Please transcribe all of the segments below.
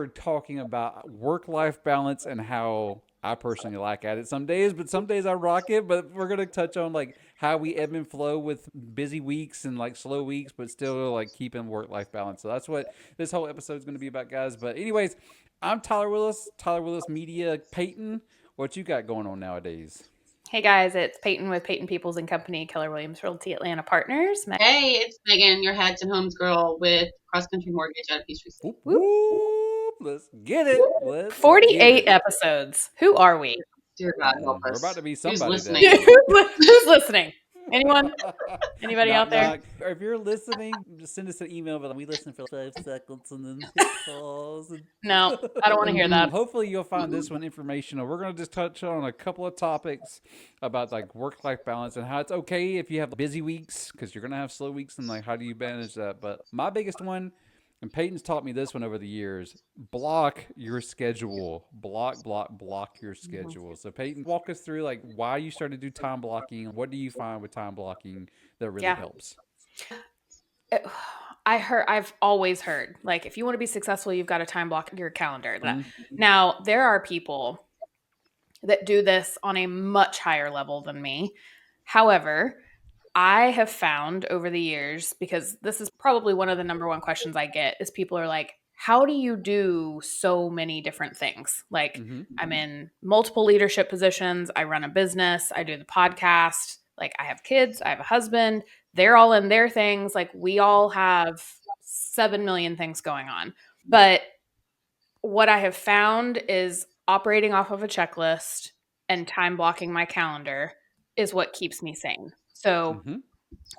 talking about work-life balance and how I personally lack at it some days, but some days I rock it. But we're gonna touch on like how we ebb and flow with busy weeks and like slow weeks, but still like keeping work-life balance. So that's what this whole episode is gonna be about, guys. But anyways, I'm Tyler Willis, Tyler Willis Media. Payton, what you got going on nowadays? Hey guys, it's Payton with Payton Peoples and Company, Keller Williams Realty Atlanta Partners. Hey, it's Megan, your Hats and Homes girl with Cross Country Mortgage out of Peachtree City. Whoop, whoop. Let's get it. 48 episodes. Who are we? Dear God, help us. We're about to be Who's somebody. listening? Who's listening? Anyone? Anybody out there? Or if you're listening, just send us an email. But we listen for 5 seconds and then hit pause. No, I don't want to hear that. Hopefully, you'll find this one informational. We're going to just touch on a couple of topics about like work-life balance and how it's okay if you have busy weeks, because you're going to have slow weeks, and like how do you manage that. But my biggest one, and Peyton's taught me this one over the years, block your schedule. Block your schedule. So Peyton, walk us through like why you started to do time blocking. What do you find with time blocking that really helps? I've always heard, like, if you want to be successful, you've got to time block your calendar. Now, there are people that do this on a much higher level than me. However, I have found over the years, because this is probably one of the number one questions I get, is people are like, how do you do so many different things? Like, I'm in multiple leadership positions. I run a business. I do the podcast. Like, I have kids. I have a husband. They're all in their things. Like, we all have 7 million things going on. But what I have found is operating off of a checklist and time blocking my calendar is what keeps me sane. So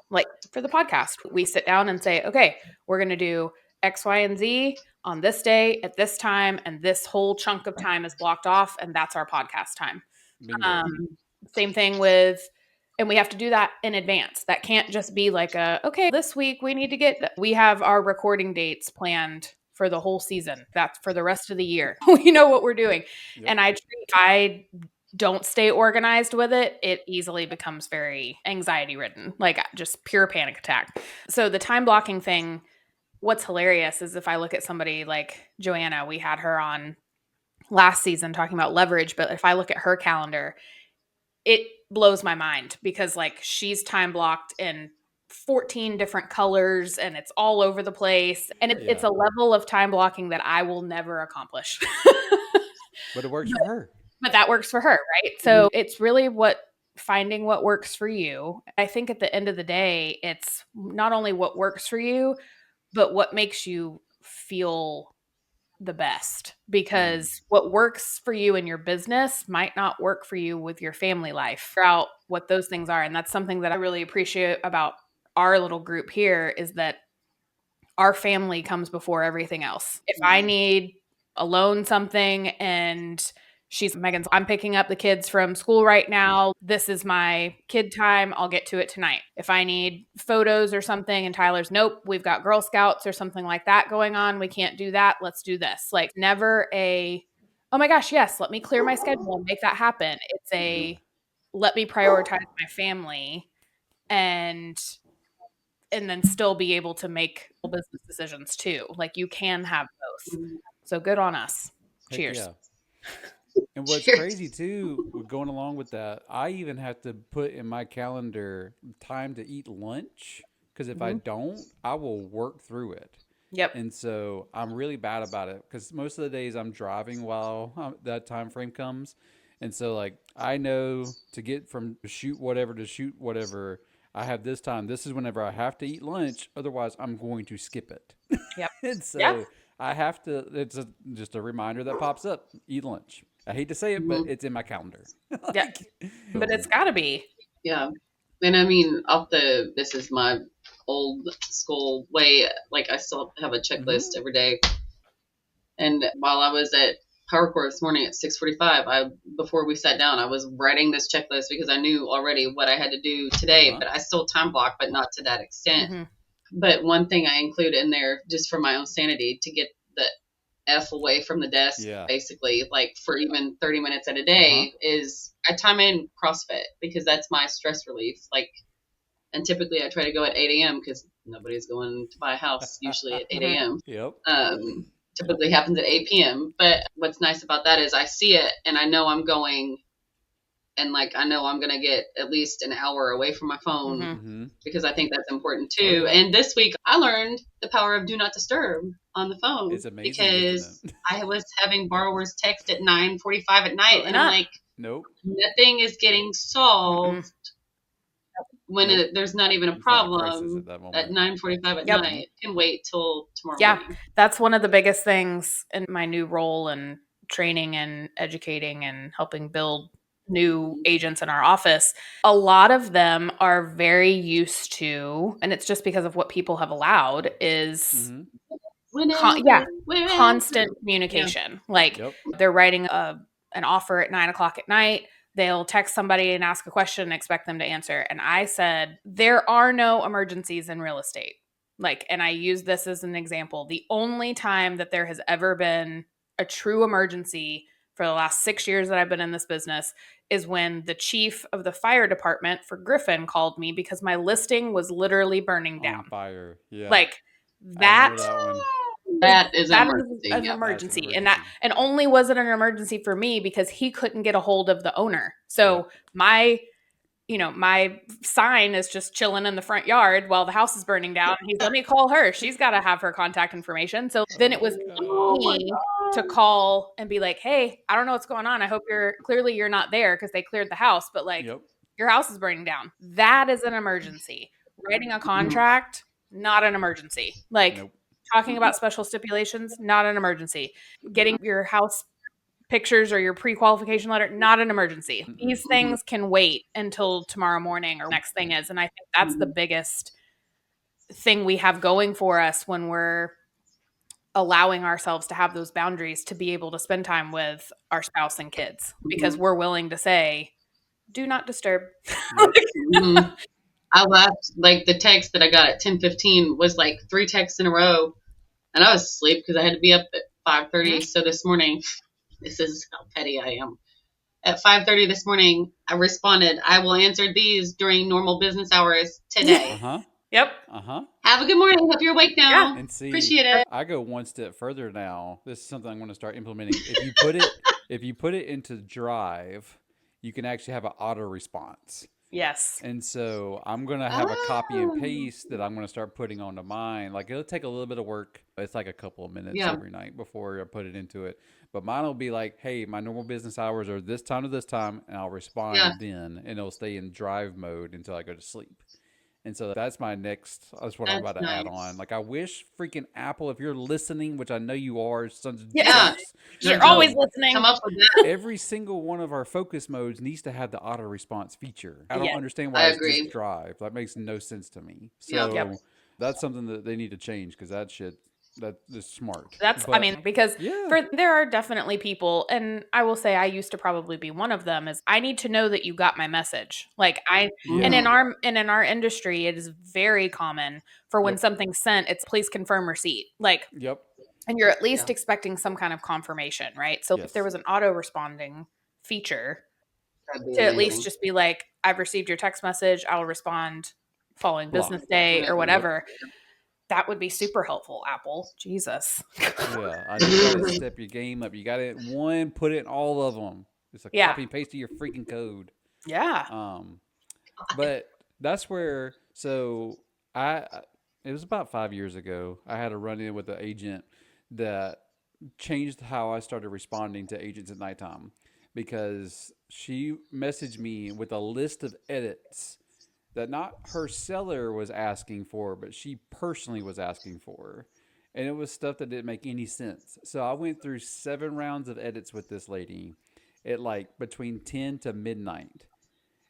like for the podcast, we sit down and say, okay, we're going to do X, Y, and Z on this day at this time. And this whole chunk of time is blocked off. And that's our podcast time. Same thing with, and we have to do that in advance. That can't just be like okay, this week we have our recording dates planned for the whole season. That's for the rest of the year. We know what we're doing. Yep. And I don't stay organized with it, it easily becomes very anxiety ridden, like just pure panic attack. So the time blocking thing, what's hilarious is if I look at somebody like Joanna, we had her on last season talking about leverage, but if I look at her calendar, it blows my mind because like she's time blocked in 14 different colors and it's all over the place. And it's a level of time blocking that I will never accomplish. But it works for her. But that works for her, right? So it's really finding what works for you. I think at the end of the day, it's not only what works for you, but what makes you feel the best. Because what works for you in your business might not work for you with your family life. Figure out what those things are. And that's something that I really appreciate about our little group here is that our family comes before everything else. If I need alone something and I'm picking up the kids from school right now. This is my kid time. I'll get to it tonight. If I need photos or something and Tyler's, nope, we've got Girl Scouts or something like that going on. We can't do that. Let's do this. Like never oh my gosh, yes, let me clear my schedule and make that happen. It's let me prioritize my family and then still be able to make business decisions too. Like you can have both. So good on us. Cheers. Yeah. And what's crazy too, going along with that, I even have to put in my calendar time to eat lunch because if I don't, I will work through it. Yep. And so I'm really bad about it because most of the days I'm driving while that time frame comes. And so like I know to get from shoot whatever to shoot whatever, I have this time. This is whenever I have to eat lunch. Otherwise, I'm going to skip it. Yep. And so I have to, it's just a reminder that pops up, eat lunch. I hate to say it, but it's in my calendar. Yeah, but it's got to be. Yeah. And I mean, this is my old school way. Like I still have a checklist every day. And while I was at PowerCore this morning at 6:45, before we sat down, I was writing this checklist because I knew already what I had to do today, but I still time block, but not to that extent. But one thing I include in there just for my own sanity to get the F away from the desk, basically, like for even 30 minutes at a day is I time in CrossFit because that's my stress relief. Like, and typically I try to go at 8 a.m. because nobody's going to buy a house usually at 8 a.m. Yep. typically happens at 8 p.m. But what's nice about that is I see it and I know I'm going, and like I know I'm going to get at least an hour away from my phone Mm-hmm. because I think that's important too. Oh, yeah. And this week I learned the power of do not disturb on the phone. It's amazing, because isn't it? I was having borrowers text at 9:45 at night, and I'm like, Nope. nothing is getting solved when there's not even a It's not a crisis problem at that moment. at 9:45 at Yep. night. Can wait till tomorrow Yeah, morning. that's one of the biggest things in my new role and training and educating and helping build new agents in our office. A lot of them are very used to, and it's just because of what people have allowed, is Mm-hmm. Whenever, wherever. constant communication. Like Yep. they're writing an offer at 9 o'clock at night. They'll text somebody and ask a question and expect them to answer. And I said, there are no emergencies in real estate. Like, and I use this as an example. The only time that there has ever been a true emergency for the last 6 years that I've been in this business is when the chief of the fire department for Griffin called me because my listing was literally burning down. On fire. Yeah. Like I that. remember that one. That is That an is emergency. an Yep. emergency. That's an And that, and only was it an emergency for me because he couldn't get a hold of the owner. So my sign is just chilling in the front yard while the house is burning down. He's, let me call her. She's got to have her contact information. So then it was me to call and be like, hey, I don't know what's going on. I hope you're not there because they cleared the house, but like your house is burning down. That is an emergency. Writing a contract, not an emergency. Like talking about special stipulations, not an emergency. Getting your house pictures or your pre-qualification letter, not an emergency. These things can wait until tomorrow morning or next thing is. And I think that's the biggest thing we have going for us when we're allowing ourselves to have those boundaries to be able to spend time with our spouse and kids because we're willing to say, do not disturb. I laughed, like the text that I got at 10:15 was like 3 texts in a row, and I was asleep because I had to be up at 5:30. So this morning, this is how petty I am. At 5:30 this morning, I responded, I will answer these during normal business hours today. Yep. Have a good morning. Hope you're awake now. Yeah. And see, appreciate it. I go one step further now. This is something I'm going to start implementing. If you put it into Drive, you can actually have an auto response. Yes. And so I'm going to have a copy and paste that I'm going to start putting onto mine. Like it'll take a little bit of work. It's like a couple of minutes every night before I put it into it. But mine will be like, hey, my normal business hours are this time to this time, and I'll respond then, and it'll stay in Drive mode until I go to sleep. And so that's what I'm about to add on. Like I wish freaking Apple, if you're listening, which I know you are, sons of jokes, you're always listening. Come up with that. Every single one of our focus modes needs to have the auto response feature. I don't understand why it's just Drive. That makes no sense to me. So that's something that they need to change because that is smart. Because there are definitely people, and I will say I used to probably be one of them, is I need to know that you got my message. Like and in our industry, it is very common for when something's sent, it's please confirm receipt. Like, and you're at least expecting some kind of confirmation, right? So if there was an auto responding feature to at least just be like, I've received your text message, I'll respond following business day or whatever. That would be super helpful, Apple. Jesus. I just got to step your game up. You got it in one, put it in all of them. It's a copy and paste of your freaking code. Yeah. But that's where, it was about 5 years ago, I had a run-in with an agent that changed how I started responding to agents at nighttime because she messaged me with a list of edits that not her seller was asking for, but she personally was asking for. And it was stuff that didn't make any sense. So I went through 7 rounds of edits with this lady at like between 10 to midnight.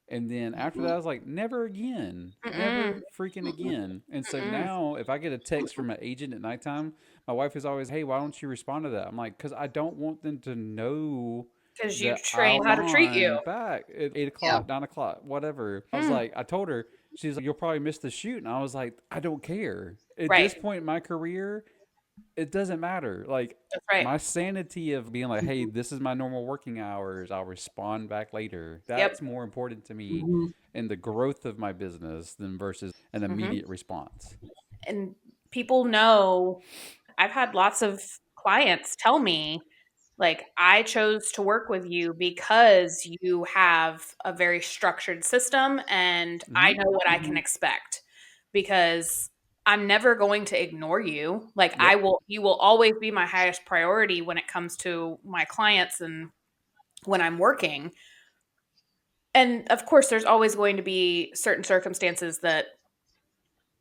And then after that, I was like, never again. Never freaking again. And so now if I get a text from an agent at nighttime, my wife is always, hey, why don't you respond to that? I'm like, because I don't want them to know. Because you train how to treat you. Back at 8 o'clock, 9 o'clock, whatever. I was like, I told her, she's like, you'll probably miss the shoot. And I was like, I don't care. At this point in my career, it doesn't matter. Like, my sanity of being like, hey, this is my normal working hours. I'll respond back later. That's more important to me in the growth of my business than versus an immediate response. And people know, I've had lots of clients tell me, like, I chose to work with you because you have a very structured system and I know what I can expect, because I'm never going to ignore you. Like, Yep. you will always be my highest priority when it comes to my clients and when I'm working. And of course, there's always going to be certain circumstances that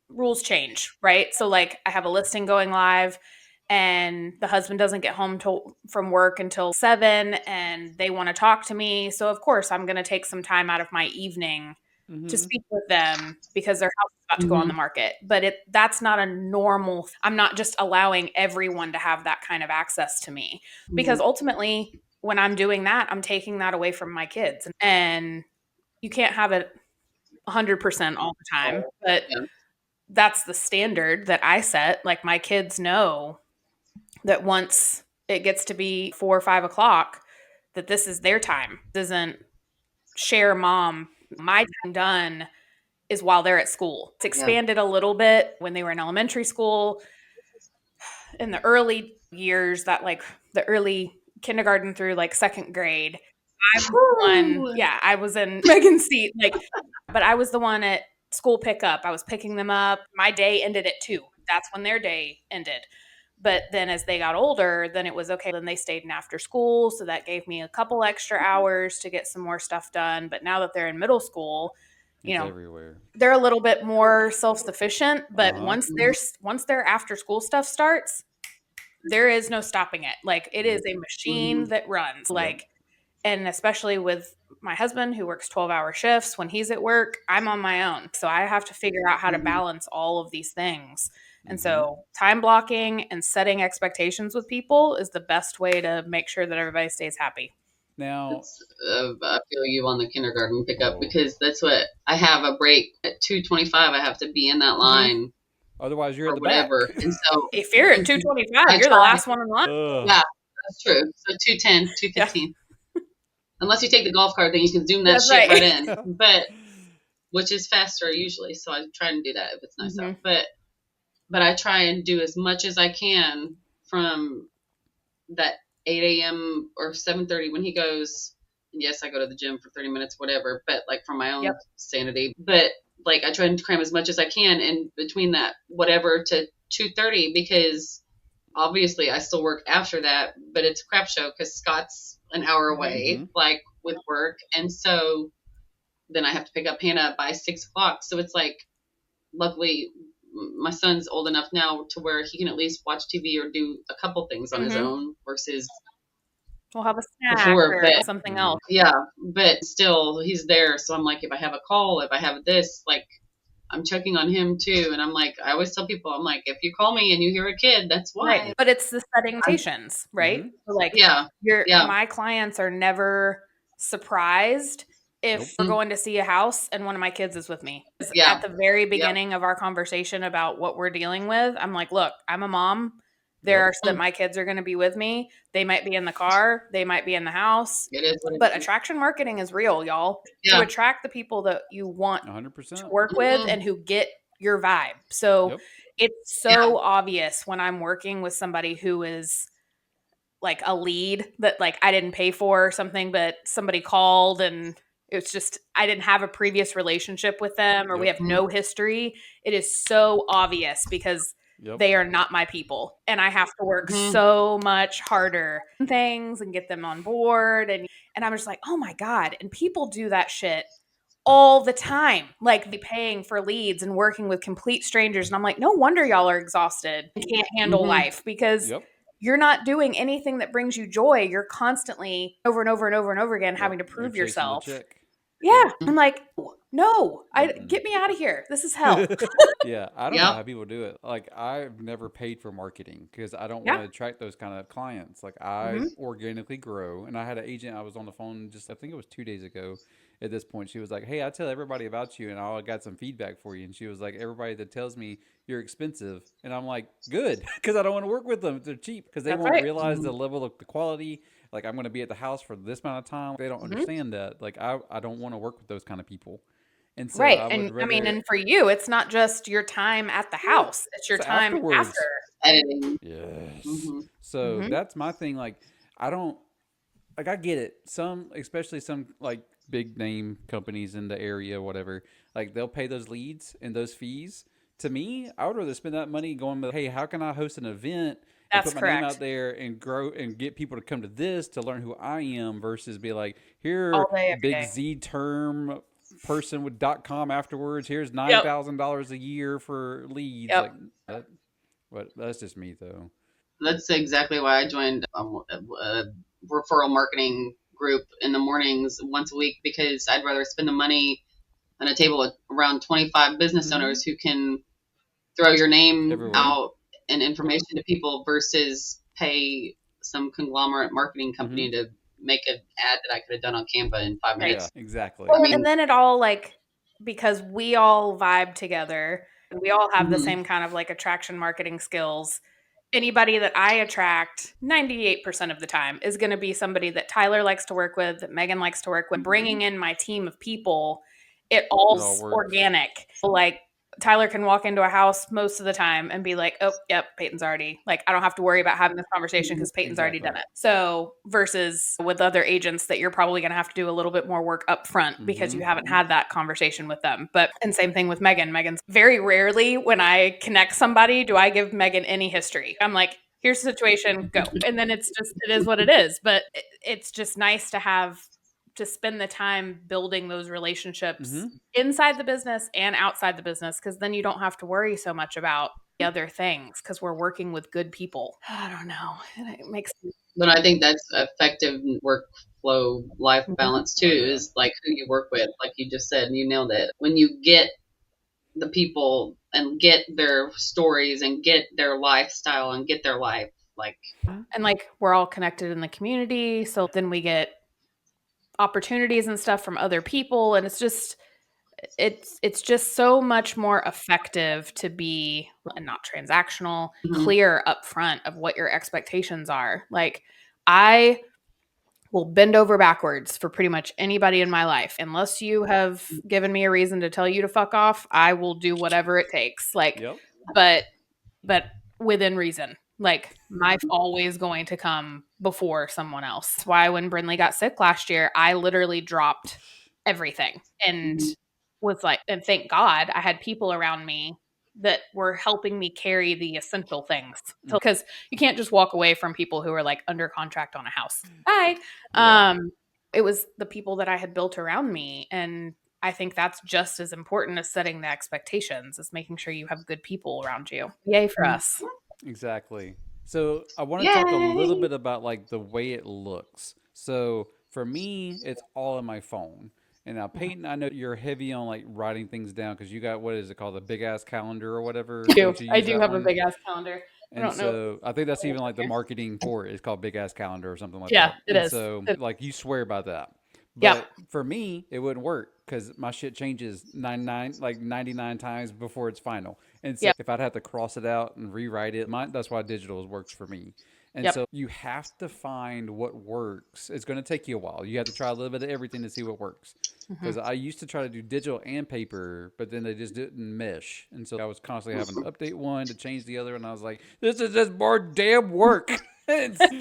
rules change, right? So, like, I have a listing going live and the husband doesn't get home from work until 7 and they want to talk to me. So, of course, I'm going to take some time out of my evening to speak with them because their house is about to go on the market. But that's not a normal. I'm not just allowing everyone to have that kind of access to me, because ultimately, when I'm doing that, I'm taking that away from my kids. And you can't have it 100% all the time, but Yeah. that's the standard that I set. Like, my kids know that once it gets to be 4 or 5 o'clock, that this is their time. This isn't share mom. My time done is while they're at school. It's expanded a little bit when they were in elementary school. In the early years, that like the early kindergarten through like second grade, I was the one, yeah, I was in Megan's seat, like, but I was the one at school pickup. I was picking them up. My day ended at 2. That's when their day ended. But then as they got older, then it was okay. Then they stayed in after school. So that gave me a couple extra hours to get some more stuff done. But now that they're in middle school, you know, everywhere. they're a little bit more self-sufficient. But once their after school stuff starts, there is no stopping it. Like, it is a machine that runs. Like, and especially with my husband who works 12-hour shifts, when he's at work, I'm on my own. So I have to figure out how to balance all of these things. And so time blocking and setting expectations with people is the best way to make sure that everybody stays happy. Now, I feel you on the kindergarten pickup, because that's what I have a break at 2:25. I have to be in that line. Otherwise, you're or at the whatever. back. And so If you're at 2:25, you're the last one in line. Yeah, that's true. So 2:10, 2:15. Unless you take the golf cart, then you can zoom that shit right in. But which is faster usually. So I try and do that if it's nice out. But I try and do as much as I can from that 8 a.m. or 7:30 when he goes. And yes, I go to the gym for 30 minutes, whatever. But like for my own sanity. But like I try and cram as much as I can in between that whatever to 2:30, because obviously I still work after that, but it's a crap show because Scott's an hour away, like with work. And so then I have to pick up Hannah by 6 o'clock. So it's like, luckily my son's old enough now to where he can at least watch TV or do a couple things on his own versus we'll have a snack before, or something else. Yeah, but still he's there. So I'm like, if I have a call, if I have this, like I'm checking on him too. And I'm like, I always tell people, I'm like, if you call me and you hear a kid, that's why. Right. But it's the setting expectations, right? So like, my clients are never surprised if we're going to see a house and one of my kids is with me. At the very beginning of our conversation about what we're dealing with, I'm like, look, I'm a mom. There are that my kids are going to be with me. They might be in the car. They might be in the house. But attraction marketing is real, y'all. To attract the people that you want 100% to work with and who get your vibe. So it's so obvious when I'm working with somebody who is like a lead that like I didn't pay for or something, but somebody called and it's just, I didn't have a previous relationship with them or we have no history. It is so obvious because they are not my people. And I have to work so much harder on things and get them on board. And I'm just like, oh my God. And people do that shit all the time. Like, be paying for leads and working with complete strangers. And I'm like, no wonder y'all are exhausted and can't handle life, because you're not doing anything that brings you joy. You're constantly over and over and over and over again having to prove yourself. Yeah. I'm like, no, get me out of here. This is hell. I don't know how people do it. Like, I've never paid for marketing because I don't want to attract those kind of clients. Like, I organically grow. And I had an agent, I was on the phone just, I think it was 2 days ago. At this point, she was like, hey, I tell everybody about you and I got some feedback for you. And she was like, everybody that tells me you're expensive. And I'm like, good, because I don't want to work with them. They're cheap because they won't realize the level of the quality. Like, I'm going to be at the house for this amount of time. They don't understand that. Like, I don't want to work with those kind of people. And so and I mean, and for you, it's not just your time at the house. It's your time after. editing. Yes. Mm-hmm. So Mhm. that's my thing. Like, I don't like. I get it. Some, especially some like big name companies in the area, whatever. Like they'll pay those leads and those fees. To me, I would rather spend that money going, hey, how can I host an event and That's put my name out correct. there and grow and get people to come to this to learn who I am versus be like, here, All day, every big day. Z term person with .com afterwards. Here's Yep. $9,000 a year for leads. Yep. Like that, but that's just me though. That's exactly why I joined a referral marketing group in the mornings once a week, because I'd rather spend the money on a table with around 25 business Mm-hmm. owners who can throw your name Everywhere. out and information to people versus pay some conglomerate marketing Mm-hmm. company to make an ad that I could have done on Canva in 5 minutes. Yeah, exactly. Well, I and mean, then it all like because we all vibe together, we all have the mhm. same kind of like attraction marketing skills. Anybody that I attract 98% of the time is going to be somebody that Tyler likes to work with, that Megan likes to work with. Bringing in my team of people, it It all all's works. organic. Like Tyler can walk into a house most of the time and be like, oh, yep, Peyton's already, like, I don't have to worry about having this conversation because Peyton's already Exactly. done it. So, versus with other agents that you're probably going to have to do a little bit more work up front because Mm-hmm. you haven't had that conversation with them. But, and same thing with Megan. Megan's very rarely when I connect somebody, do I give Megan any history. I'm like, here's the situation, go. And then it's just, it is what it is. But it's just nice to have to spend the time building those relationships Mm-hmm. inside the business and outside the business, because then you don't have to worry so much about the other things because we're working with good people. I don't know. It makes But I think that's effective workflow life balance too, Oh yeah. is like who you work with, like you just said, and you nailed it. When you get the people and get their stories and get their lifestyle and get their life, like, and like we're all connected in the community, so then we get opportunities and stuff from other people, and it's just so much more effective to be and not transactional, mhm. clear up front of what your expectations are. Like I will bend over backwards for pretty much anybody in my life. Unless you have given me a reason to tell you to fuck off, I will do whatever it takes. Like, Yep. but but within reason. Like my always going to come before someone else. That's why when Brinley got sick last year, I literally dropped everything and was like, and thank God I had people around me that were helping me carry the essential things. Because you can't just walk away from people who are like under contract on a house. Bye. Yeah. It was the people that I had built around me. And I think that's just as important as setting the expectations, is making sure you have good people around you. Yay for us. Exactly. So I want to talk a little Yay! bit about like the way it looks. So for me, it's all in my phone. And now, Peyton, I know you're heavy on like writing things down because you got, what is it called, the big ass calendar or whatever. Don't you I use do that have a one? big ass calendar. I And don't know. so I think that's even like the marketing for it. It's called Big Ass Calendar or something like Yeah, that. it And is. so like you swear by that. Yep. But for me, it wouldn't work because my shit changes 99 times before it's final. And so Yep. if I'd have to cross it out and rewrite it, that's why digital works for me. And Yep. so you have to find what works. It's going to take you a while. You have to try a little bit of everything to see what works. Mm-hmm. Because I used to try to do digital and paper, but then they just didn't mesh. And so I was constantly having to update one to change the other. And I was like, this is just more damn work.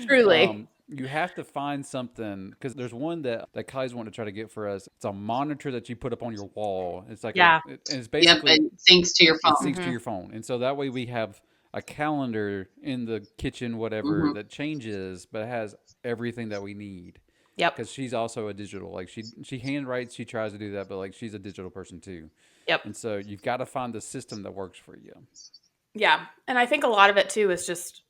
Truly. You have to find something because there's one that Kai's wanting to try to get for us. It's a monitor that you put up on your wall. It's like Yeah. and it's Yep, basically it syncs to your it phone. syncs to Mm-hmm. your phone, and so that way we have a calendar in the kitchen, whatever Hmm. that changes, but has everything that we need. Yep. Because she's also a digital, like she handwrites, she tries to do that, but like she's a digital person too, Yep. and so you've got to find the system that works for you. Yeah. And I think a lot of it too is just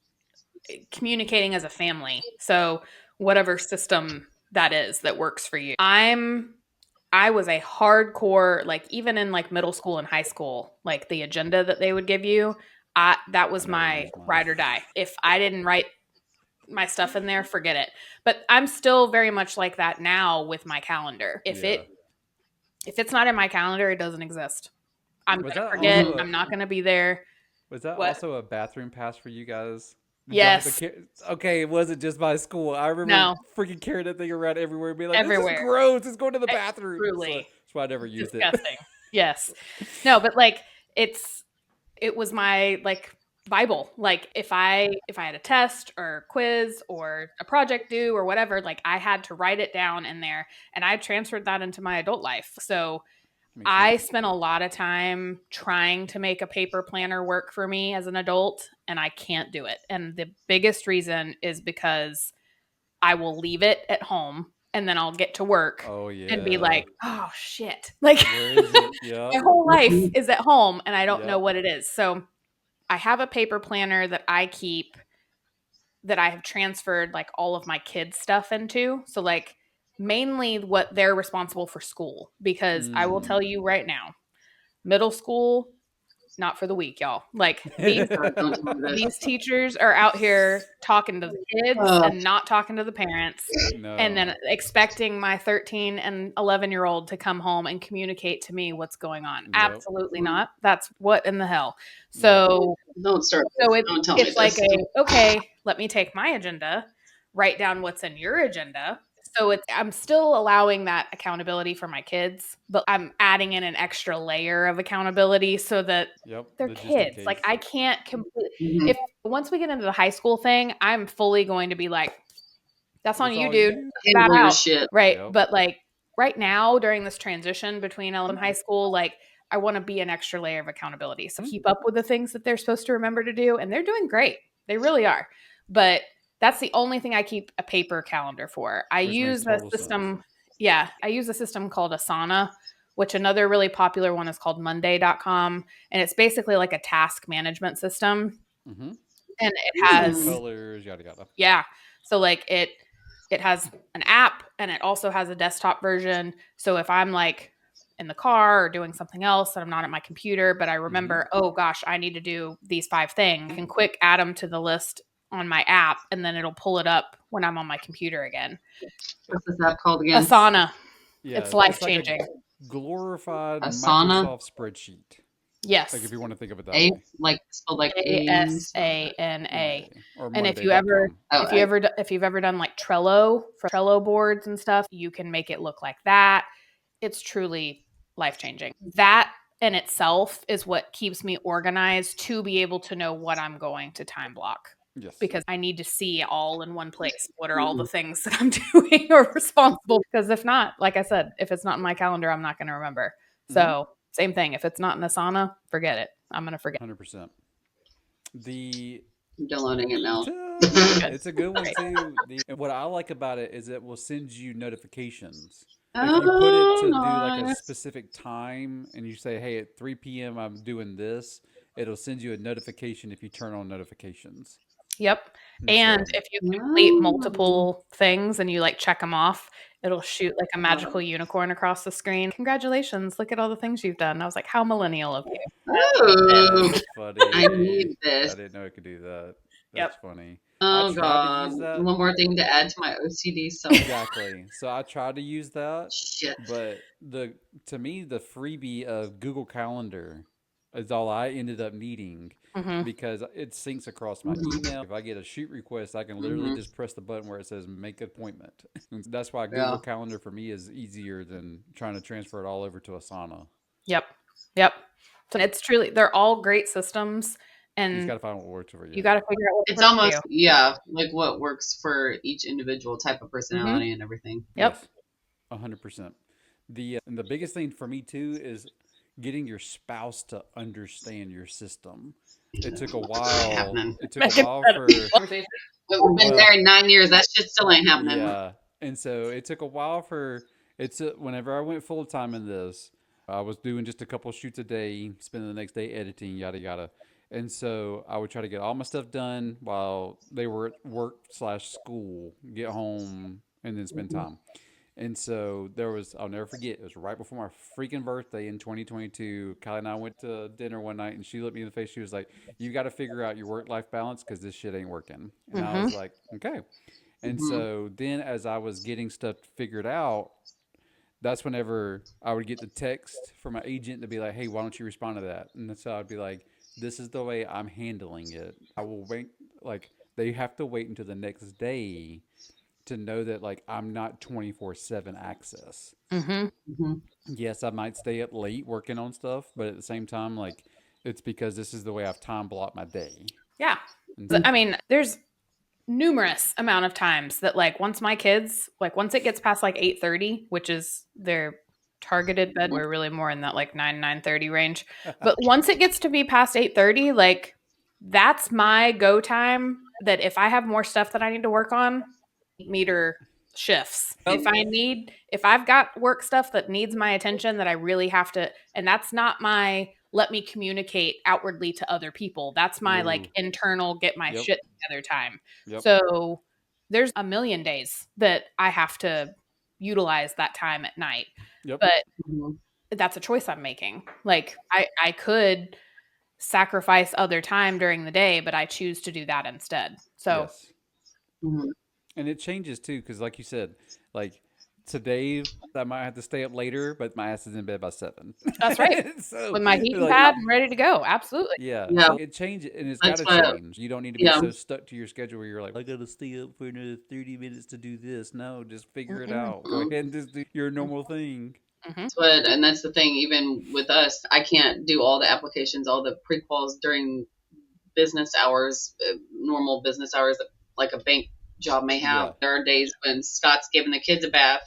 communicating as a family. So whatever system that is that works for you. I was a hardcore, like even in like middle school and high school, like the agenda that they would give you, that I was never my used mine. ride or die. If I didn't write my stuff in there, forget it. But I'm still very much like that now with my calendar. Yeah. If it's not in my calendar, it doesn't exist. I'm Was gonna that forget. also I'm not gonna be there. Was that What? also a bathroom pass for you guys? Did y'all have to Yes. Okay, it wasn't just by school. I remember No. freaking carrying that thing around everywhere and being like, this is Everywhere. gross. It's going to the bathroom. So Truly that's why I never used it. disgusting. Yes. No, but like it was my like Bible. Like if I had a test or quiz or a project due or whatever, like I had to write it down in there, and I transferred that into my adult life. So Makes I sense. spent a lot of time trying to make a paper planner work for me as an adult, and I can't do it. And the biggest reason is because I will leave it at home and then I'll get to work Oh and be yeah. like, oh shit. Like Where is it? my Yep. whole life is at home and I don't know Yep. what it is. So I have a paper planner that I keep that I have transferred like all of my kids' stuff into. So like mainly what they're responsible for school, because I will tell you right now, middle school, not for the weak, y'all. Like God, don't tell me this. these teachers are out here talking to the kids Oh, and not talking to the parents, and No. then expecting my 13 and 11-year-old to come home and communicate to me what's going on. Yep. Absolutely not. That's what in the hell. Yep. So don't start so this. Don't tell me it's like this. okay, let me take my agenda, write down what's in your agenda. So I'm still allowing that accountability for my kids, but I'm adding in an extra layer of accountability so that Yep. they're The just in kids. Like case. I can't completely, Mhm. if once we get into the high school thing, I'm fully going to be like, that's on It's you, all dude. you. Bow Handle your out. shit. Right. Yep. But like right now during this transition between elementary and high school, like I want to be an extra layer of accountability. So keep up with the things that they're supposed to remember to do. And they're doing great. They really are. But that's the only thing I keep a paper calendar for. I Which makes use a total sense. system. Yeah. I use a system called Asana, which another really popular one is called Monday.com. And it's basically like a task management system. Mm-hmm. And it Set has, colors, yada yada. yeah. So like it has an app and it also has a desktop version. So if I'm like in the car or doing something else and I'm not at my computer, but I remember, oh gosh, I need to do these 5 things, I can quick add them to the list on my app and then it'll pull it up when I'm on my computer again. What's this app called again? Asana. Yeah, It's life it's like a changing. glorified Asana. Microsoft spreadsheet. Yes. Like if you want to think of it that A way. like spelled like Asana. Yeah. Or And if you ever Monday.com. if you've ever done like Trello for Trello boards and stuff, you can make it look like that. It's truly life changing. That in itself is what keeps me organized to be able to know what I'm going to time block, Yes. because I need to see all in one place. What are all the things that I'm doing or responsible? Because if not, like I said, if it's not in my calendar, I'm not going to remember. So same thing. If it's not in Asana, forget it. I'm going to forget. 100%. The I'm downloading it now. it's a good one too. What I like about it is it will send you notifications. If you put it Oh, to do like a nice. specific time and you say, "Hey, at 3 p.m. I'm doing this," it'll send you a notification if you turn on notifications. Yep. And And so, if you complete Oh. multiple things and you like check them off, it'll shoot like a magical unicorn across the screen. Congratulations. Look at all the things you've done. I was like, how millennial of you. Ooh, that's funny. I need this. I didn't know it could do that. Yep. That's funny. I Oh tried to god. use that. One more thing to add to my OCD self. Exactly. So I tried to use that, Shit. but to me the freebie of Google Calendar is all I ended up needing Mm-hmm. because it syncs across my Mhm. email. If I get a shoot request, I can literally just press the button where it says make appointment. And that's why Yeah. Google Calendar for me is easier than trying to transfer it all over to Asana. Yep. Yep. So it's truly, they're all great systems, You just and got to find what works for you. you got to figure out what It's works for almost you. like what works for each individual type of personality and everything. Yep. Yes, 100%. And the biggest thing for me too is getting your spouse to understand your system. It took a while. Happening. It took a while for We've been married 9 years. That shit still ain't happening. yeah, and so it took a while for whenever I went full time in this, I was doing just a couple shoots a day, spending the next day editing, yada yada. And so I would try to get all my stuff done while they were at work/school, get home, and then spend time. And so I'll never forget, it was right before my freaking birthday in 2022. Kylie and I went to dinner one night and she looked me in the face. She was like, "You got to figure out your work life balance because this shit ain't working." And I was like, okay. And so then as I was getting stuff figured out, that's whenever I would get the text from my agent to be like, "Hey, why don't you respond to that?" And so I'd be like, "This is the way I'm handling it. I will wait." Like they have to wait until the next day to know that like I'm not 24/7 access. Mm-hmm. Mhm. Yes, I might stay up late working on stuff, but at the same time, like It's because this is the way I've time blocked my day. Yeah. And I mean, there's numerous amount of times that like once my kids, like once it gets past like 8:30, which is their targeted bed, we're really more in that like 9:30 range. But once it gets to be past 8:30, like that's my go time that if I have more stuff that I need to work on, meter shifts. If I've got work stuff that needs my attention that I really have to, and that's not my let me communicate outwardly to other people. That's my like Ooh. internal get my Yep. shit together time. Yep. So there's a million days that I have to utilize that time at night. Yep. But that's a choice I'm making. Like I could sacrifice other time during the day, but I choose to do that instead. So Yes. And it changes too, because like you said, like today I might have to stay up later, but my ass is in bed by 7. that's right. So With my heating like, pad and ready to go. Absolutely. yeah, Yeah. so it changes, and it's got That's to why- change. You don't need to be Yeah. so stuck to your schedule where you're like, I gotta stay up for another 30 minutes to do this. No, just figure it out. Go ahead and just do your normal thing. And that's the thing, even with us, I can't do all the applications, all the pre-quals during business hours, normal business hours that like a bank job may have. Yeah. There are days when Scott's giving the kids a bath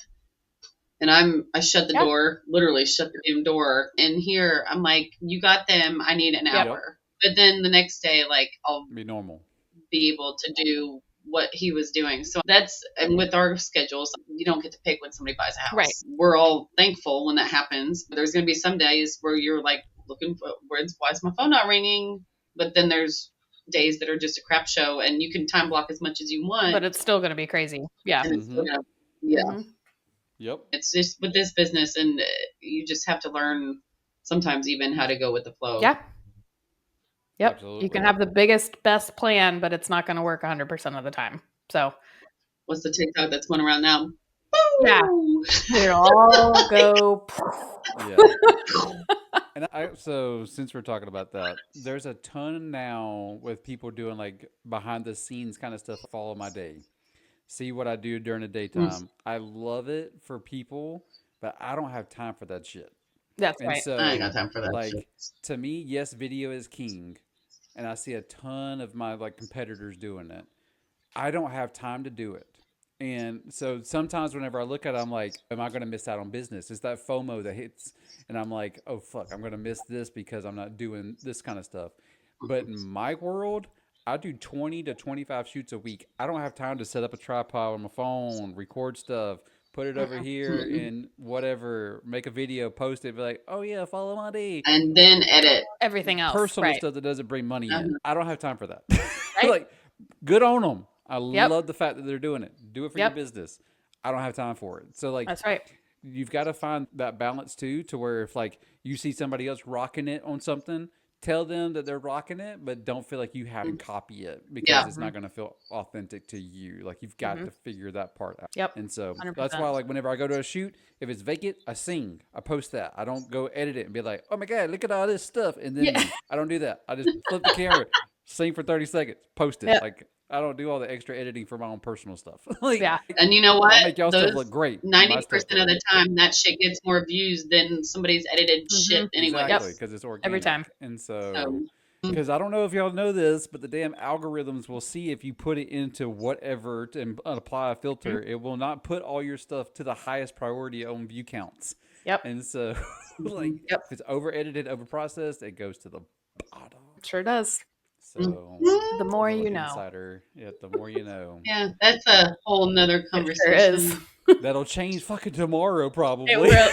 and I shut the Yeah. door, literally shut the damn door. And here I'm like, you got them, I need an Yep. hour. But then the next day, like I'll Be normal. be able to do what he was doing. So that's, and with our schedules, you don't get to pick when somebody buys a house. Right. We're all thankful when that happens. But there's going to be some days where you're like looking for, why is my phone not ringing? But then there's days that are just a crap show and you can time block as much as you want. But it's still going to be crazy. Yeah. and it's still gonna- yeah. Mhm. Yep. It's just with this business and you just have to learn sometimes even how to go with the flow. Yeah. Yep. Absolutely. You can have the biggest, best plan, but it's not going to work 100% of the time. So What's the TikTok that's going around now? Yeah. Woo! it'll all go. Yeah. And so since we're talking about that, there's a ton now with people doing like behind the scenes kind of stuff. Follow my day, see what I do during the daytime. I love it for people, but I don't have time for that shit. That's And right. so, I ain't got time for that like, shit. to me, yes, video is king, and I see a ton of my like competitors doing it. I don't have time to do it. And so sometimes whenever I look at it, I'm like, am I going to miss out on business? It's that FOMO that hits. And I'm like, oh, fuck, I'm going to miss this because I'm not doing this kind of stuff. But in my world, I do 20 to 25 shoots a week. I don't have time to set up a tripod on my phone, record stuff, put it over here and whatever, make a video, post it, be like, oh, yeah, follow my day. And then edit. Everything else. Personal right. stuff that doesn't bring money in. Uh-huh. I don't have time for that. Right. Like, good on them. I Yep. love the fact that they're doing it. Do it for Yep. your business. I don't have time for it. So like, That's right. you've got to find that balance too, to where if like you see somebody else rocking it on something, tell them that they're rocking it, but don't feel like you have to copy it because Yeah. it's not going to feel authentic to you. Like you've got to figure that part out. Yep. And so 100%. that's why like whenever I go to a shoot, if it's vacant, I sing, I post that. I don't go edit it and be like, oh my God, look at all this stuff. And then Yeah. I don't do that. I just flip the camera, sing for 30 seconds, post it. Yep. Like I don't do all the extra editing for my own personal stuff. Like, Yeah. And you know what? I'll make y'all stuff Those look great. My 90% stuff of the doesn't. time, that shit gets more views than somebody's edited shit anyway. Exactly, because it's organic. Every time. And so, So, because I don't know if y'all know this, but the damn algorithms will see if you put it into whatever and apply a filter, it will not put all your stuff to the highest priority on view counts. Yep. And so, like, Yep. if it's over edited, over processed, it goes to the bottom. Sure does. So, The more little you know. Insider, yeah, the more you know. yeah, that's a whole nother It conversation. sure is. That'll change fucking tomorrow, probably. It will. Yeah.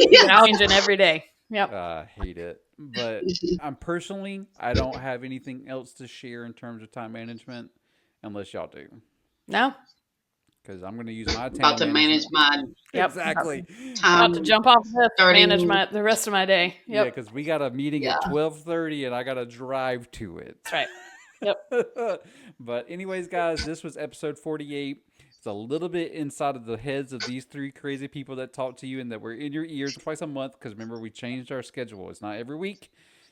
Yeah. Changing every day. Yep. I hate it. But I'm personally, I don't have anything else to share in terms of time management unless y'all do. No. Because I'm going to use my time About to manage my Yep. Exactly. time. About to jump off this, starting- manage the rest of my day. Yeah, Yep. because we got a meeting at Yeah. 12:30 and I got to drive to it. That's right. But anyways, guys, this was episode 48. It's a little bit inside of the heads of these three crazy people that talk to you and that we're in your ears twice a month. Because remember, we changed our schedule. It's not every week.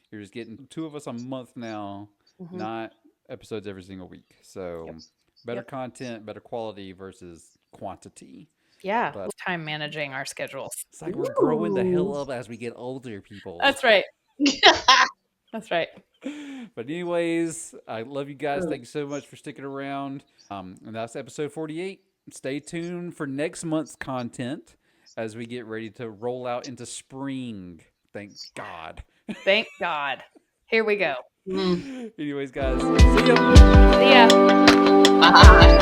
You're just getting 2 of us a month now, not episodes every single week. So better content, better quality versus quantity. Yeah. But- Time managing our schedules. It's like we're growing the hell up as we get older, people. That's right. That's right. But anyways, I love you guys. Thank you so much for sticking around. And that's episode 48. Stay tuned for next month's content as we get ready to roll out into spring. Thank God. Thank God. Here we go. Mm. Anyways, guys, see ya. See ya. Bye.